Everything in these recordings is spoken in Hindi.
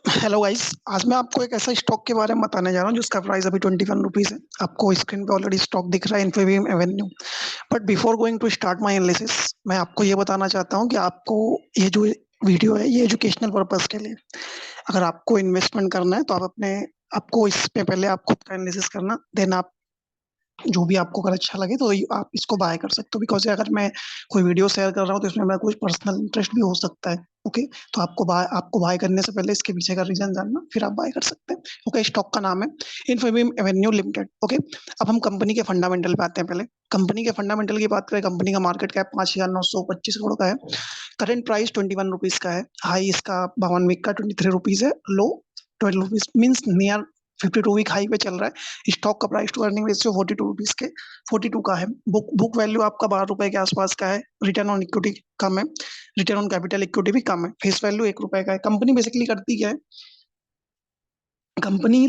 Hello guys. आज मैं आपको एक ऐसा स्टॉक के बारे में बताने जा रहा हूँ जिसका प्राइस अभी 21 रुपीज है। आपको स्क्रीन पे ऑलरेडी स्टॉक दिख रहा है, Infibeam Avenue. But before going to start my analysis, मैं आपको ये बताना चाहता हूँ कि आपको ये जो वीडियो है ये एजुकेशनल पर्पस के लिए। अगर आपको इन्वेस्टमेंट करना है तो आप अपने आपको इसमें पहले आप खुद का एनालिसिस करना, देन आप जो भी आपको अगर अच्छा लगे तो आप इसको बाय कर सकते हो। बिकॉज अगर मैं कोई वीडियो शेयर कर रहा हूँ तो इसमें मेरा कुछ पर्सनल इंटरेस्ट भी हो सकता है। ओके, तो आपको बाय करने से पहले इसके पीछे का रीजन जानना, फिर आप बाय कर सकते हैं। ओके, स्टॉक का नाम है इन्फीबीम एवेन्यू लिमिटेड। ओके, अब हम कंपनी के फंडामेंटल पे आते हैं। पहले कंपनी के फंडामेंटल की बात करें, कंपनी का मार्केट कैप 5,925 करोड़ का है। करंट प्राइस 21 रुपीज का है। हाई इसका 52 वीक का 23 रुपीज है। Low 12 rupees, means near 52 week high पे चल रहा है। स्टॉक का price to earning ratio 42 rupees के 42 का है। बुक वैल्यू आपका 12 रुपए के आसपास का है। रिटर्न ऑन इक्विटी कम है, रिटर्न ऑन कैपिटल इक्विटी भी कम है। फेस वैल्यू 1 रुपए का है। कंपनी बेसिकली करती क्या है? Company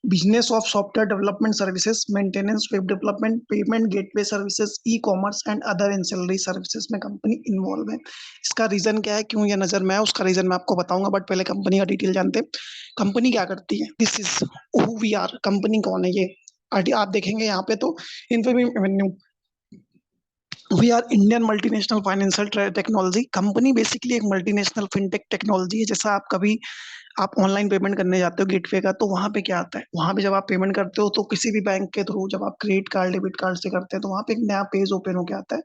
business of software development services, maintenance, web development, payment gateway services, e commerce and other ancillary services में कंपनी इन्वॉल्व है। इसका रीजन क्या है, क्यों ये नजर में है, उसका रीजन मैं आपको बताऊंगा। बट पहले कंपनी का डिटेल जानते हैं। कंपनी क्या करती है, this is who we are. Company कौन है ये आप देखेंगे यहाँ पे तो Infibeam Avenues, we are Indian multinational financial technology company. Basically एक मल्टीनेशनल फिनटेक टेक्नोलॉजी है। जैसा आप कभी आप ऑनलाइन पेमेंट करने जाते हो गेटवे का, तो वहां पे क्या आता है, वहां पे जब आप पेमेंट करते हो तो किसी भी बैंक के थ्रू जब आप क्रेडिट कार्ड डेबिट कार्ड से करते हैं तो वहां पे एक नया पेज ओपन होके आता है।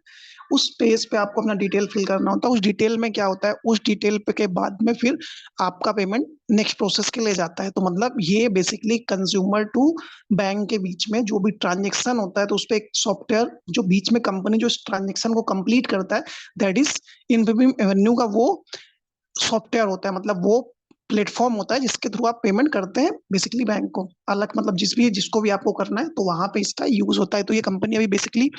उस पेज पे आपको अपना डिटेल फिल करना होता है। उस डिटेल में क्या होता है, उस डिटेल पे के बाद में फिर आपका पेमेंट नेक्स्ट प्रोसेस के लिए जाता है। तो मतलब ये बेसिकली कंज्यूमर टू बैंक के बीच में जो भी ट्रांजेक्शन होता है, तो उस पे एक सॉफ्टवेयर जो बीच में कंपनी जो इस ट्रांजेक्शन को कंप्लीट करता है, दैट इज इन्फीबीम एवेन्यू का वो सॉफ्टवेयर होता है। मतलब वो प्लेटफॉर्म होता है जिसके थ्रू आप पेमेंट करते हैं बेसिकली बैंक को। अलग मतलब जिसको भी आपको करना है तो वहां पे इसका यूज होता है। तो ये कंपनी अभी बेसिकली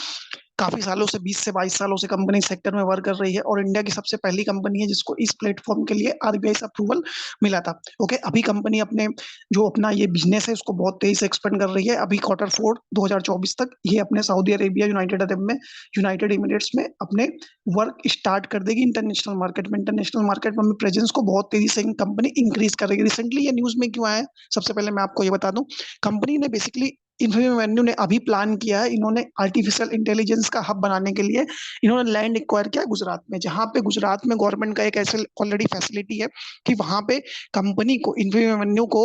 काफी सालों से 20 से 22 सालों से कंपनी सेक्टर में वर्क कर रही है और इंडिया की सबसे पहली कंपनी है जिसको इस प्लेटफॉर्म के लिए आरबीआई से अप्रूवल मिला था। ओके, अभी कंपनी अपने जो अपना ये बिजनेस है उसको बहुत तेजी से एक्सपेंड कर रही है। अभी Q4 2024 तक ये अपने सऊदी अरेबिया, यूनाइटेड अरब में, यूनाइटेड इमिरेट्स में अपने वर्क स्टार्ट कर देगी। इंटरनेशनल मार्केट में अपने प्रेजेंस को बहुत तेजी से कंपनी इंक्रीज कर रही है। रिसेंटली ये न्यूज में क्यों आया है, सबसे पहले मैं आपको ये बता दूं। कंपनी ने बेसिकली इन्फीबीम एवेन्यू ने अभी प्लान किया है, इन्होंने आर्टिफिशियल इंटेलिजेंस का हब बनाने के लिए इन्होंने लैंड एक्वायर किया है गुजरात में, जहां पे गुजरात में गवर्नमेंट का एक ऐसे ऑलरेडी फैसिलिटी है कि वहां पे कंपनी को, इन्फीबीम एवेन्यू को,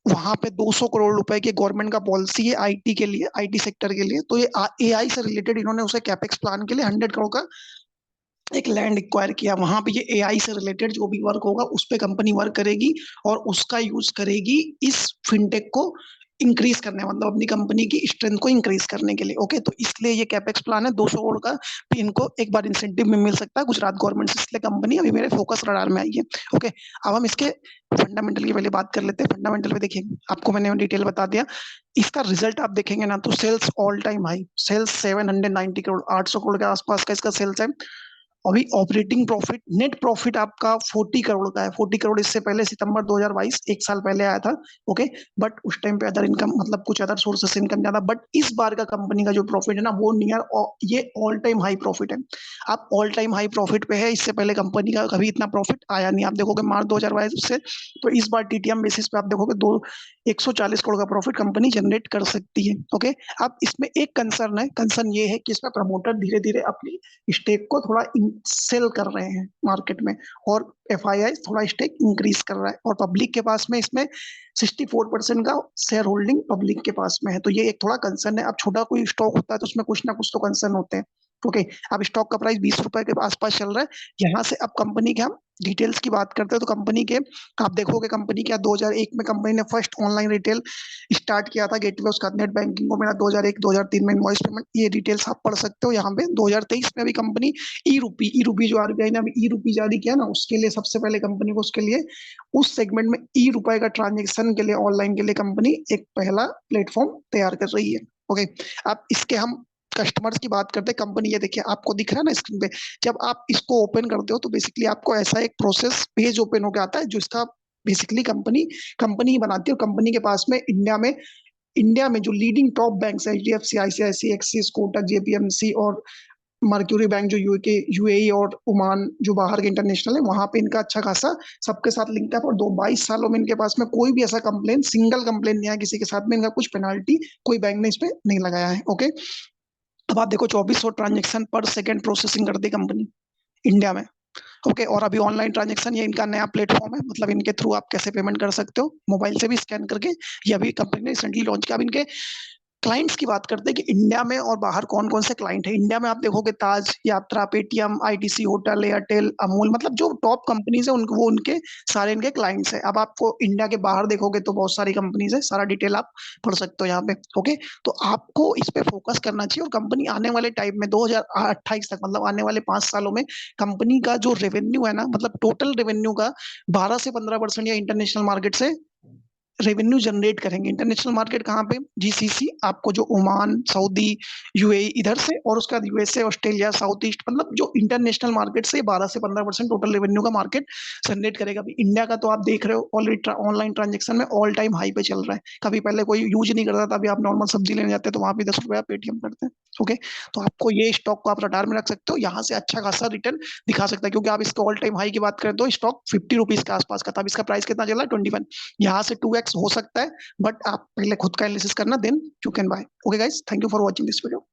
वहां पे 200 करोड़ रुपए की गवर्नमेंट का पॉलिसी है आईटी के लिए, आईटी सेक्टर के लिए। तो ये एआई से रिलेटेड इन्होंने उसे कैपेक्स प्लान के लिए 100 करोड़ का एक लैंड एक्वायर किया। वहां पे ये एआई से रिलेटेड जो भी वर्क होगा उस पे कंपनी वर्क करेगी और उसका यूज करेगी इस फिनटेक को इंक्रीज करने, मतलब अपनी कंपनी की स्ट्रेंथ को इंक्रीज करने के लिए। ओके, तो इसलिए ये कैपेक्स प्लान है 200 करोड़ का, भी इनको एक बार इंसेंटिव में मिल सकता है गुजरात गवर्नमेंट से, इसलिए कंपनी अभी मेरे फोकस रडार में आई है। ओके, अब हम इसके फंडामेंटल की पहले बात कर लेते हैं। फंडामेंटल पे देखिए, आपको मैंने डिटेल बता दिया। इसका रिजल्ट आप देखेंगे ना तो sales all time high, sales 790 crore, 800 crore के आसपास का इसका सेल्स है। अभी ऑपरेटिंग प्रॉफिट, नेट प्रॉफिट आपका 40 करोड़ का है। 40 करोड़ इससे पहले सितंबर 2022 एक साल पहले आया था। ओके, बट उस टाइम पे अदर इनकम, मतलब कुछ अदर सोर्सेस से इनकम ज्यादा। बट इस बार का कंपनी का जो प्रॉफिट है ना वो नियर, ये ऑल टाइम हाई प्रॉफिट है। आप ऑल टाइम हाई प्रॉफिट पे है। इससे पहले कंपनी का कभी इतना प्रॉफिट आया नहीं। आप देखोगे मार्च 2022 से, तो इस बार टीटीएम बेसिस पे आप देखोगे दो 140 करोड़ का प्रॉफिट कंपनी जनरेट कर सकती है। ओके, अब इसमें एक कंसर्न है, कंसर्न ये है कि इसमें प्रमोटर धीरे धीरे अपनी स्टेक को थोड़ा सेल कर रहे हैं मार्केट में, और एफआईआई थोड़ा स्टेक इंक्रीज कर रहा है, और पब्लिक के पास में इसमें 64% का शेयर होल्डिंग पब्लिक के पास में है। तो ये एक थोड़ा कंसर्न है। अब छोटा कोई स्टॉक होता है तो उसमें कुछ ना कुछ तो कंसर्न होते हैं। ओके, अब स्टॉक का प्राइस 20 रुपए के आसपास चल रहा है। यहाँ से अब कंपनी के हम डिटेल्स की बात करते हैं तो कंपनी के आप देखोगे, कंपनी क्या 2001 में कंपनी ने फर्स्ट ऑनलाइन रिटेल स्टार्ट किया था गेटवे, उसका नेट बैंकिंग को मेरा 2001-2003 में इनवॉइस पेमेंट, ये डिटेल्स आप पढ़ सकते हो यहाँ पे। 2023 में अभी कंपनी ई रूपी जो आरबीआई ने अभी ई रूपी जारी किया ना, उसके लिए सबसे पहले कंपनी को उसके लिए उस सेगमेंट में ई रुपए का ट्रांजेक्शन के लिए ऑनलाइन के लिए कंपनी एक पहला प्लेटफॉर्म तैयार कर रही है। ओके, अब इसके हम कस्टमर्स की बात करते हैं। कंपनी ये देखिए, आपको दिख रहा है ना स्क्रीन पे, जब आप इसको ओपन करते हो तो बेसिकली आपको ऐसा एक प्रोसेस पेज ओपन होकर आता है जो इसका बेसिकली कंपनी कंपनी ही बनाती है। और कंपनी के पास में इंडिया में जो लीडिंग टॉप बैंक्स है, एचडीएफसी, आईसीआईसी, एक्सिस, कोटक, जेपीएमसी और मर्क्यूरी बैंक जो यूएई और ओमान जो बाहर के इंटरनेशनल है, वहां पे इनका अच्छा खासा सबके साथ लिंक है। और 22 सालों में इनके पास में कोई भी ऐसा कंप्लेन, सिंगल कंप्लेन नहीं आया किसी के साथ में। इनका कुछ पेनाल्टी कोई बैंक ने इस पे नहीं लगाया है। ओके, अब आप देखो 2400 ट्रांजेक्शन पर सेकेंड प्रोसेसिंग करती है कंपनी इंडिया में। ओके, और अभी ऑनलाइन ट्रांजेक्शन, ये इनका नया प्लेटफॉर्म है, मतलब इनके थ्रू आप कैसे पेमेंट कर सकते हो, मोबाइल से भी स्कैन करके। ये अभी कंपनी ने रिसेंटली लॉन्च किया। अब इनके क्लाइंट्स की बात करते हैं कि इंडिया में और बाहर कौन कौन से क्लाइंट है। इंडिया में आप देखोगे ताज, यात्रा, Paytm, ITC hotel, Airtel, Amul, मतलब जो टॉप कंपनीज है उनको, वो उनके सारे इनके क्लाइंट्स है। अब आपको इंडिया के बाहर देखोगे तो बहुत सारी कंपनीज है, सारा डिटेल आप पढ़ सकते हो यहाँ पे। ओके, तो आपको इस पे फोकस करना चाहिए। और कंपनी आने वाले टाइम में 2028 तक, मतलब आने वाले 5 सालों में, कंपनी का जो रेवेन्यू है ना, मतलब टोटल रेवेन्यू का 12 से 15% या इंटरनेशनल मार्केट से रेवेन्यू जनरेट करेंगे। इंटरनेशनल मार्केट कहाँ पे? जीसीसी, आपको जो ओमान, सऊदी, यूएई इधर से, और उसका यूएसए, ऑस्ट्रेलिया, साउथ ईस्ट, मतलब जो इंटरनेशनल मार्केट से 12 से 15% टोटल रेवेन्यू का मार्केट जनरेट करेगा। अभी इंडिया का तो आप देख रहे हो ऑलरेडी ऑनलाइन ट्रांजेक्शन में ऑल टाइम हाई पे चल रहा है। कभी पहले कोई यूज नहीं करता था, अभी आप नॉर्मल सब्जी लेने जाते हैं तो वहां भी 10 रुपया पेटीएम करते हैं। ओके, तो आपको ये स्टॉक को आप रडार में रख सकते हो, यहाँ से अच्छा खासा रिटर्न दिखा सकता है। क्योंकि आप इसके ऑल टाइम हाई की बात करें तो स्टॉक 50 रुपीज के आसपास का था। अब इसका प्राइस कितना चल रहा है? 21। यहाँ से 2x हो सकता है, बट आप पहले खुद का एनालिसिस करना, then you can buy. Okay guys, thank you for watching this video.